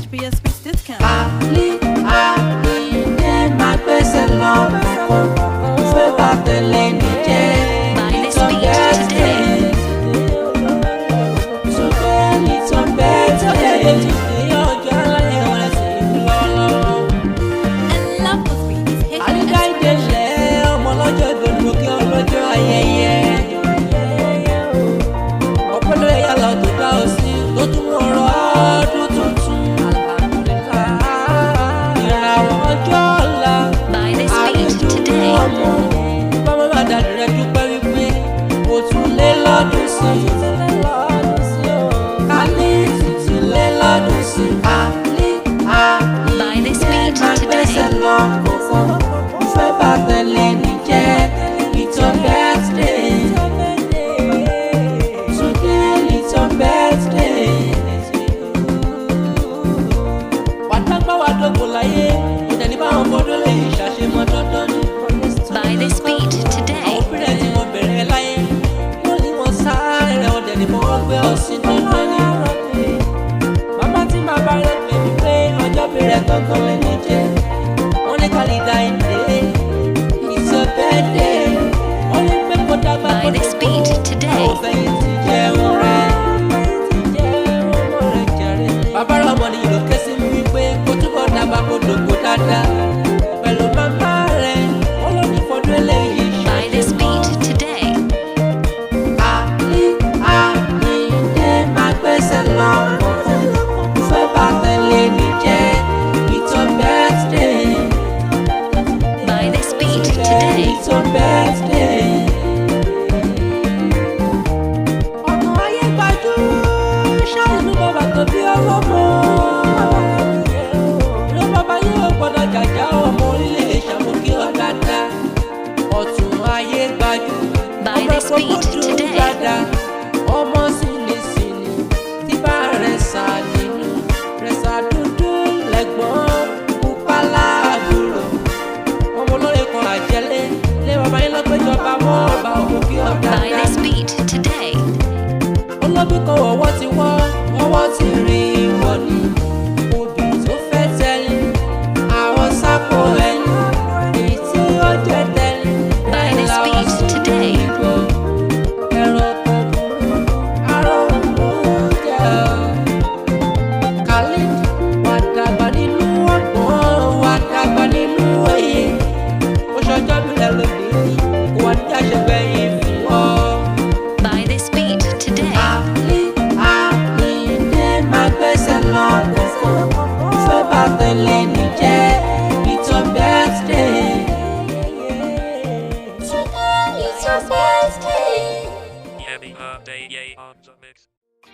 HBS Speech discount. Àlídé máa gbẹ́sẹ̀ lọ fẹ́ bá tẹ̀lé ní jẹ́ ìtàn bẹ́ẹ̀ ìtàn bẹ́ẹ̀ tẹ̀lé ọjọ́ aláyẹ̀ wọn ẹsẹ̀ lọ́lọ́. And love was Speech is Àlídá ìdẹ́lẹ̀ ọmọ ọlọ́jọ́ ìdòdò kí ọlọ́jọ́ ayẹyẹ. Ọ̀pọ̀lọpọ̀ ẹ̀yà lọ tó dá ọ sí tó tún mú ọ̀rọ̀ ọdún tuntun. Ìràwọ̀ ọjọ́ ọ̀la Buy this speech today. ọmọ bàbá bá dàdú rẹ̀ dúpẹ́ wípé ó tún lé lọ́dún sí i. Àlí tún lé lọ́dún sí i. Buy this speech Máa gbẹ́sẹ̀ today. lọ kọ̀ọ̀kan fẹ́ bá tẹ̀lé ní jẹ́ ìtàn birthday. Today ìtàn birthday. Wàtágbá wa dógùn láyé ìdẹ̀ni báwọn fọdún lè ṣàṣemọ́ dandan ní. Buy this speech Àwọn today. òbílẹ̀ tí wọ́n bẹ̀rẹ̀ láyé wọ́n ní wọ́n sáré rẹ̀ ọ̀dẹ̀ ní fọwọ́ gbé ọ̀sìn dandan ní. Màmá tí màá bá rẹ̀ pè mí pé ọjọ́ bẹ̀rẹ̀ gangan lẹ́ni jẹ́. Wọ́n ní kálídà ìdè ìtàn birthday. Wọ́n ní pé kó dàgbà Buy kó this speech today. àwọn fẹ̀yìn ti jẹun rẹ̀. Bàbá rẹ̀ ọmọ ni ìlú ké sí mi wípé kó túbọ̀ dàgbà kó dògbò dáadáa. Pẹ̀lú màmá rẹ̀ wọ́n ló ní fọdún eléyìí Buy this speech today. Àlídé máa gbẹ́sẹ̀ lọ fẹ́ bá tẹ̀lé ní jẹ́ ìtàn birthday. Buy this speech today. Ìtàn birthday. Ọ̀nà ayé gbajú ṣàánú bàbá tó bí ọlọ́mọ. Ló bàbá yóò gbọ́dọ̀ jàjà ọmọ orílẹ̀ ṣàmùkí ọ̀dàdà. Ọ̀tún ayé gbajú. Buy this speech today. Dáadáa ọmọ sílísílí tí bá rẹ̀ sá nínú rẹ̀ sá dúdú lẹ́gbọ́n pupa láàbúrò. Ọmọ olóyè kan àjẹlé lé bàbá yín lọ́gbẹ́jọba wọ́n ọba òkú kí ọ̀dà Buy dá. this speech today. Olóbí kan wọ́wọ́ ti wọ́ wọ́wọ́ ti rí wọ́ ni. Obì tó fẹ́ tẹ́lẹ̀ àwọn sápò ẹ̀yìn èyí tí ó jẹ́ tẹ́lẹ̀. Buy this speech today. Buy this speech today. Àlídé máa gbẹ́sẹ̀ lọ fẹ́ bá tẹ̀lé ní.